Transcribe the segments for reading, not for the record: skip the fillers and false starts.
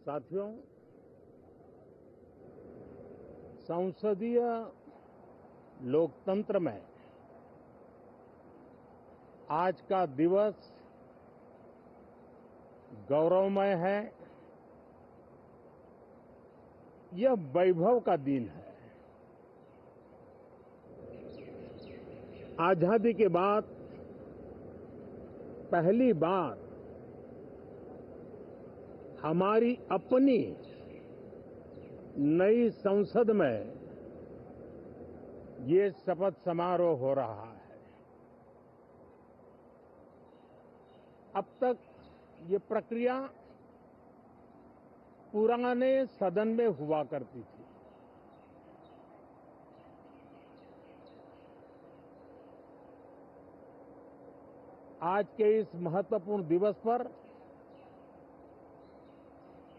साथियों, संसदीय लोकतंत्र में आज का दिवस गौरवमय है। यह वैभव का दिन है। आजादी के बाद पहली बार हमारी अपनी नई संसद में ये शपथ समारोह हो रहा है। अब तक ये प्रक्रिया पुराने सदन में हुआ करती थी। आज के इस महत्वपूर्ण दिवस पर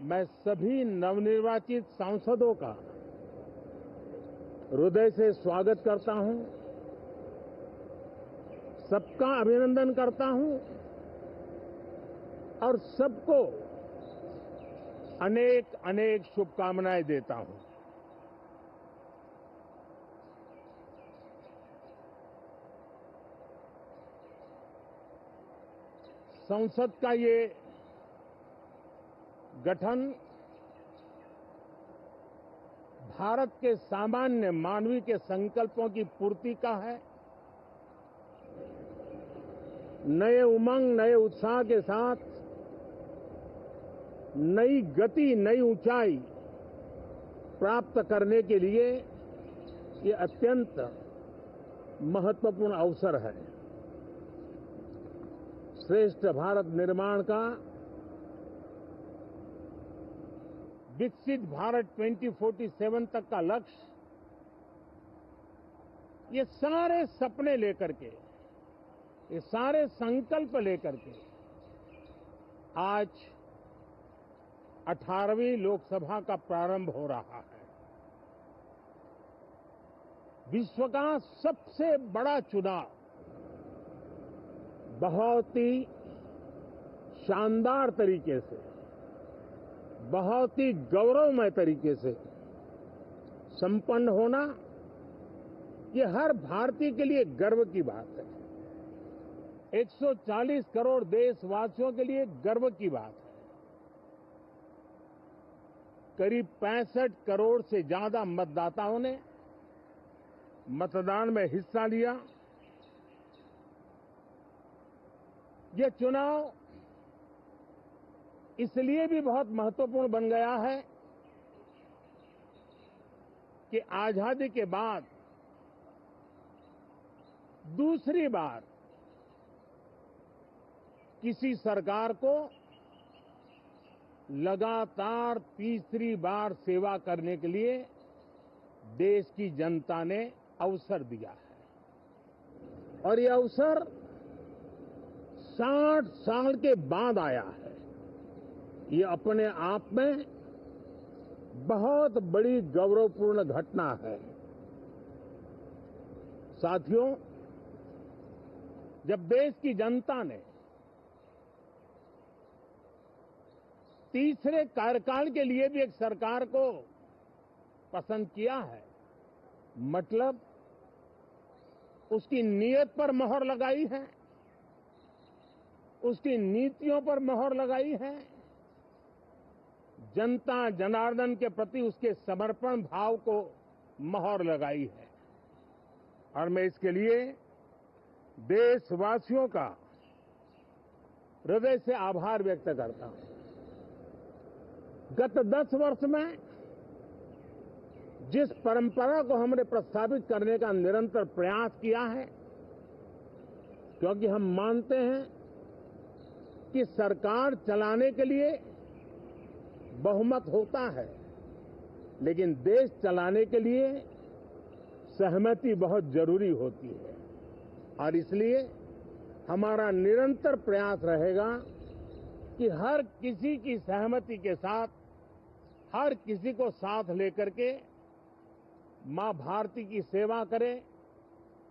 मैं सभी नवनिर्वाचित सांसदों का हृदय से स्वागत करता हूं, सबका अभिनंदन करता हूं और सबको अनेक अनेक शुभकामनाएं देता हूं। संसद का ये गठन भारत के सामान्य मानवीय के संकल्पों की पूर्ति का है। नए उमंग, नए उत्साह के साथ नई गति, नई ऊंचाई प्राप्त करने के लिए ये अत्यंत महत्वपूर्ण अवसर है। श्रेष्ठ भारत निर्माण का, विकसित भारत 2047 तक का लक्ष्य, ये सारे सपने लेकर के, ये सारे संकल्प लेकर के आज 18वीं लोकसभा का प्रारंभ हो रहा है। विश्व का सबसे बड़ा चुनाव बहुत ही शानदार तरीके से, बहुत ही गौरवमय तरीके से संपन्न होना, ये हर भारतीय के लिए गर्व की बात है। 140 करोड़ देशवासियों के लिए गर्व की बात है। करीब 65 करोड़ से ज्यादा मतदाताओं ने मतदान में हिस्सा लिया। यह चुनाव इसलिए भी बहुत महत्वपूर्ण बन गया है कि आजादी के बाद दूसरी बार किसी सरकार को लगातार तीसरी बार सेवा करने के लिए देश की जनता ने अवसर दिया है और यह अवसर 60 साल के बाद आया है। ये अपने आप में बहुत बड़ी गौरवपूर्ण घटना है। साथियों, जब देश की जनता ने तीसरे कार्यकाल के लिए भी एक सरकार को पसंद किया है, मतलब उसकी नीयत पर मोहर लगाई है, उसकी नीतियों पर मोहर लगाई है, जनता जनार्दन के प्रति उसके समर्पण भाव को मोहर लगाई है। और मैं इसके लिए देशवासियों का हृदय से आभार व्यक्त करता हूं। गत 10 वर्ष में जिस परंपरा को हमने प्रस्तावित करने का निरंतर प्रयास किया है, क्योंकि हम मानते हैं कि सरकार चलाने के लिए बहुमत होता है, लेकिन देश चलाने के लिए सहमति बहुत जरूरी होती है। और इसलिए हमारा निरंतर प्रयास रहेगा कि हर किसी की सहमति के साथ, हर किसी को साथ लेकर के मां भारती की सेवा करें,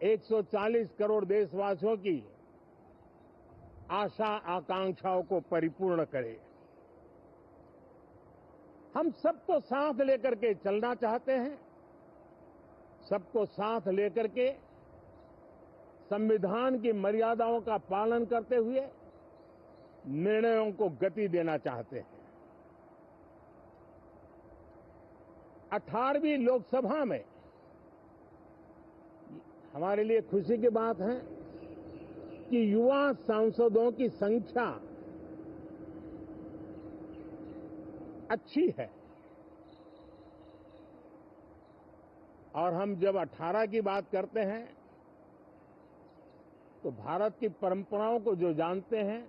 140 करोड़ देशवासियों की आशा आकांक्षाओं को परिपूर्ण करे। हम सबको साथ लेकर के चलना चाहते हैं, सबको साथ लेकर के संविधान की मर्यादाओं का पालन करते हुए निर्णयों को गति देना चाहते हैं। 18वीं लोकसभा में हमारे लिए खुशी की बात है कि युवा सांसदों की संख्या अच्छी है। और हम जब 18 की बात करते हैं तो भारत की परंपराओं को जो जानते हैं,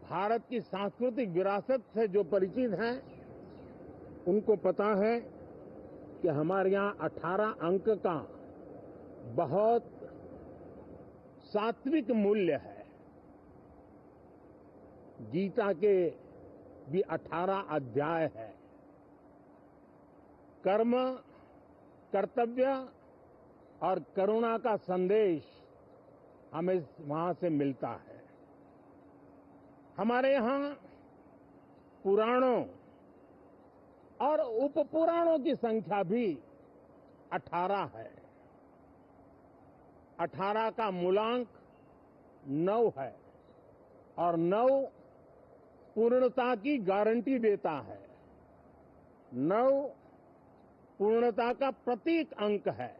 भारत की सांस्कृतिक विरासत से जो परिचित हैं, उनको पता है कि हमारे यहाँ 18 अंक का बहुत सात्विक मूल्य है। गीता के भी 18 अध्याय है। कर्म, कर्तव्य और करुणा का संदेश हमें वहां से मिलता है। हमारे यहाँ पुराणों और उपपुराणों की संख्या भी 18 है। 18 का मूलांक 9 है और 9 पूर्णता की गारंटी देता है। 9 पूर्णता का प्रतीक अंक है।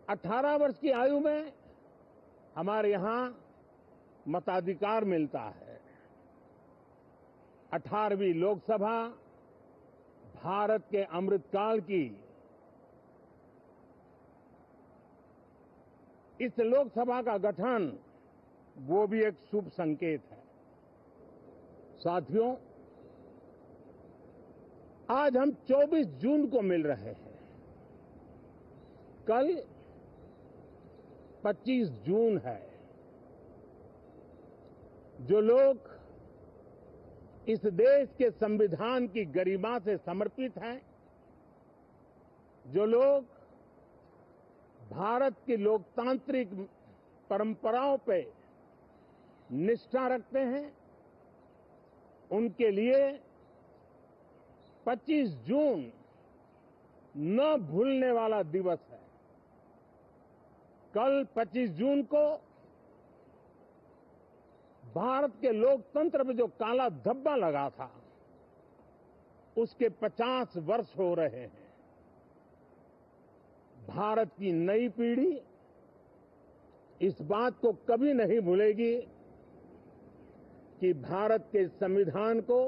18 वर्ष की आयु में हमारे यहाँ मताधिकार मिलता है। 18वीं लोकसभा भारत के अमृतकाल की इस लोकसभा का गठन वो भी एक शुभ संकेत है। साथियों, आज हम 24 जून को मिल रहे हैं। कल 25 जून है। जो लोग इस देश के संविधान की गरिमा से समर्पित हैं, जो लोग भारत की लोकतांत्रिक परंपराओं पे निष्ठा रखते हैं, उनके लिए 25 जून न भूलने वाला दिवस है। कल 25 जून को भारत के लोकतंत्र में जो काला धब्बा लगा था, उसके 50 वर्ष हो रहे हैं। भारत की नई पीढ़ी इस बात को कभी नहीं भूलेगी कि भारत के संविधान को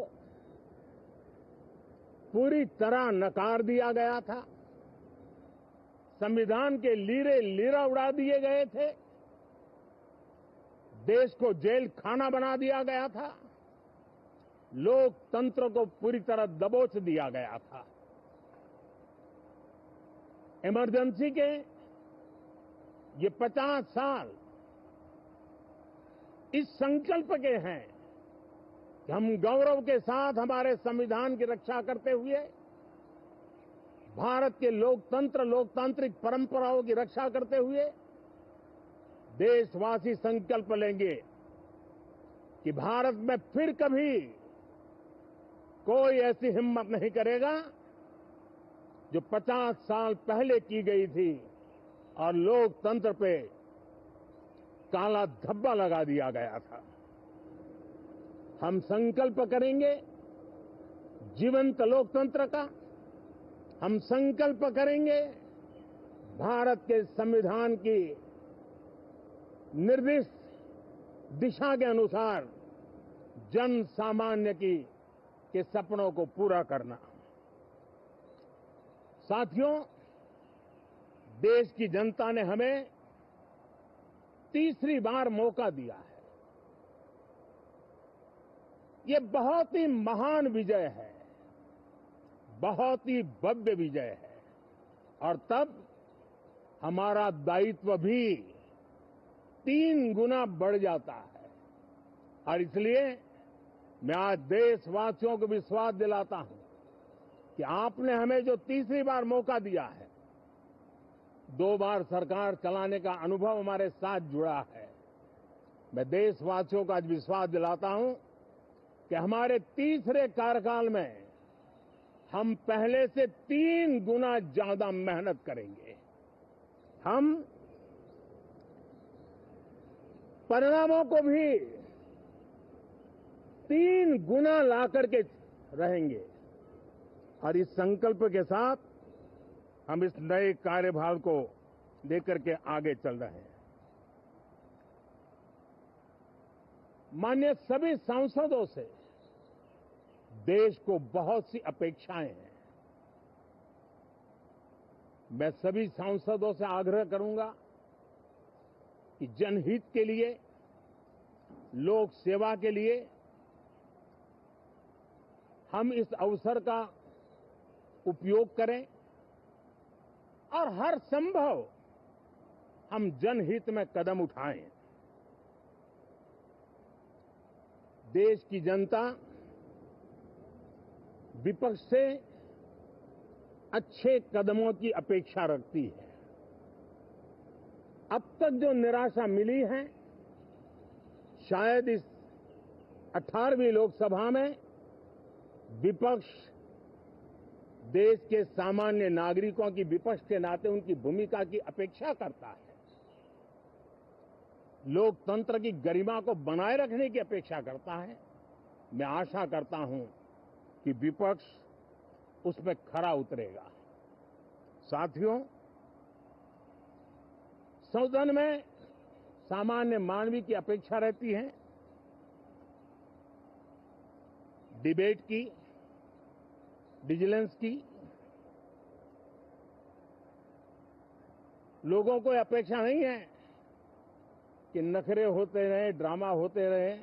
पूरी तरह नकार दिया गया था। संविधान के लीरे लीरा उड़ा दिए गए थे। देश को जेल खाना बना दिया गया था। लोकतंत्र को पूरी तरह दबोच दिया गया था। इमरजेंसी के ये 50 साल इस संकल्प के हैं कि हम गौरव के साथ हमारे संविधान की रक्षा करते हुए भारत के लोकतंत्र, लोकतांत्रिक परंपराओं की रक्षा करते हुए देशवासी संकल्प लेंगे कि भारत में फिर कभी कोई ऐसी हिम्मत नहीं करेगा जो 50 साल पहले की गई थी और लोकतंत्र पे काला धब्बा लगा दिया गया था। हम संकल्प करेंगे जीवंत लोकतंत्र का। हम संकल्प करेंगे भारत के संविधान की निर्दिष्ट दिशा के अनुसार जन सामान्य के सपनों को पूरा करना। साथियों, देश की जनता ने हमें तीसरी बार मौका दिया है। ये बहुत ही महान विजय है, बहुत ही भव्य विजय है। और तब हमारा दायित्व भी 3 गुना बढ़ जाता है। और इसलिए मैं आज देशवासियों को विश्वास दिलाता हूं कि आपने हमें जो तीसरी बार मौका दिया है, 2 बार सरकार चलाने का अनुभव हमारे साथ जुड़ा है, मैं देशवासियों को आज विश्वास दिलाता हूं कि हमारे तीसरे कार्यकाल में हम पहले से 3 गुना ज्यादा मेहनत करेंगे। हम परिणामों को भी 3 गुना ला करके रहेंगे और इस संकल्प के साथ हम इस नए कार्यभार को लेकर के आगे चल रहे हैं। माननीय सभी सांसदों से देश को बहुत सी अपेक्षाएं हैं। मैं सभी सांसदों से आग्रह करूंगा कि जनहित के लिए, लोक सेवा के लिए हम इस अवसर का उपयोग करें और हर संभव हम जनहित में कदम उठाएं। देश की जनता विपक्ष से अच्छे कदमों की अपेक्षा रखती है। अब तक जो निराशा मिली है, शायद इस 18वीं लोकसभा में विपक्ष देश के सामान्य नागरिकों की विपक्ष के नाते उनकी भूमिका की अपेक्षा करता है, लोकतंत्र की गरिमा को बनाए रखने की अपेक्षा करता है। मैं आशा करता हूं कि विपक्ष उसमें खरा उतरेगा। साथियों, सदन में सामान्य मानवी की अपेक्षा रहती है डिबेट की, विजिलेंस की। लोगों को अपेक्षा नहीं है कि नखरे होते रहे, ड्रामा होते रहे,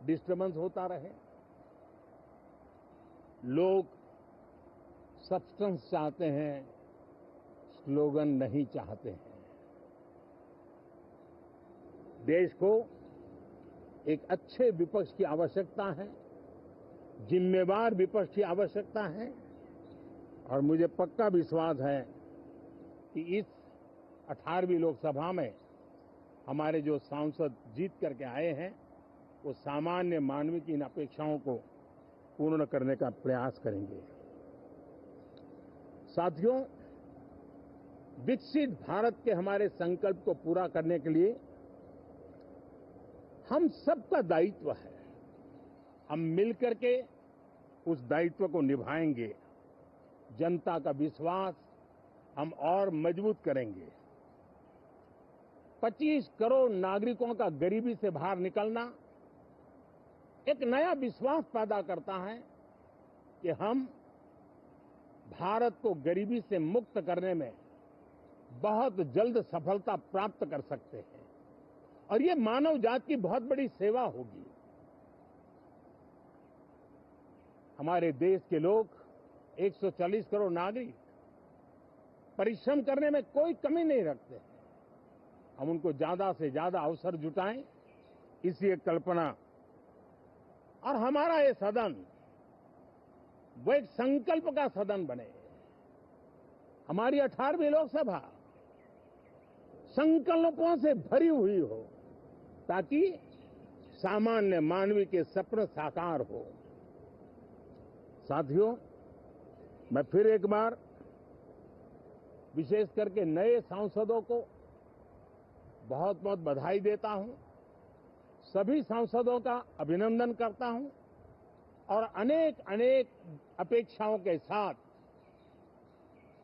डिस्टर्बेंस होता रहे। लोग सब्सटेंस चाहते हैं, स्लोगन नहीं चाहते हैं। देश को एक अच्छे विपक्ष की आवश्यकता है, जिम्मेवार विपक्ष की आवश्यकता है और मुझे पक्का विश्वास है कि इस 18वीं लोकसभा में हमारे जो सांसद जीत करके आए हैं, वो सामान्य मानवीय की इन अपेक्षाओं को पूर्ण करने का प्रयास करेंगे। साथियों, विकसित भारत के हमारे संकल्प को पूरा करने के लिए हम सबका दायित्व है। हम मिलकर के उस दायित्व को निभाएंगे। जनता का विश्वास हम और मजबूत करेंगे। 25 करोड़ नागरिकों का गरीबी से बाहर निकलना एक नया विश्वास पैदा करता है कि हम भारत को गरीबी से मुक्त करने में बहुत जल्द सफलता प्राप्त कर सकते हैं और ये मानव जाति की बहुत बड़ी सेवा होगी। हमारे देश के लोग 140 करोड़ नागरिक परिश्रम करने में कोई कमी नहीं रखते हैं। हम उनको ज्यादा से ज्यादा अवसर जुटाएं, इसलिए कल्पना और हमारा ये सदन वो एक संकल्प का सदन बने। हमारी 18वीं लोकसभा संकल्पों से भरी हुई हो ताकि सामान्य मानवीय के सपने साकार हो। साथियों, मैं फिर एक बार विशेष करके नए सांसदों को बहुत बहुत बधाई देता हूं, सभी सांसदों का अभिनंदन करता हूं और अनेक अनेक अपेक्षाओं के साथ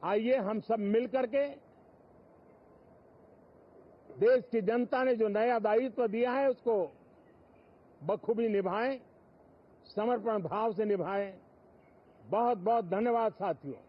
आइए हम सब मिलकर के देश की जनता ने जो नया दायित्व दिया है उसको बखूबी निभाएं, समर्पण भाव से निभाएं। बहुत बहुत धन्यवाद साथियों।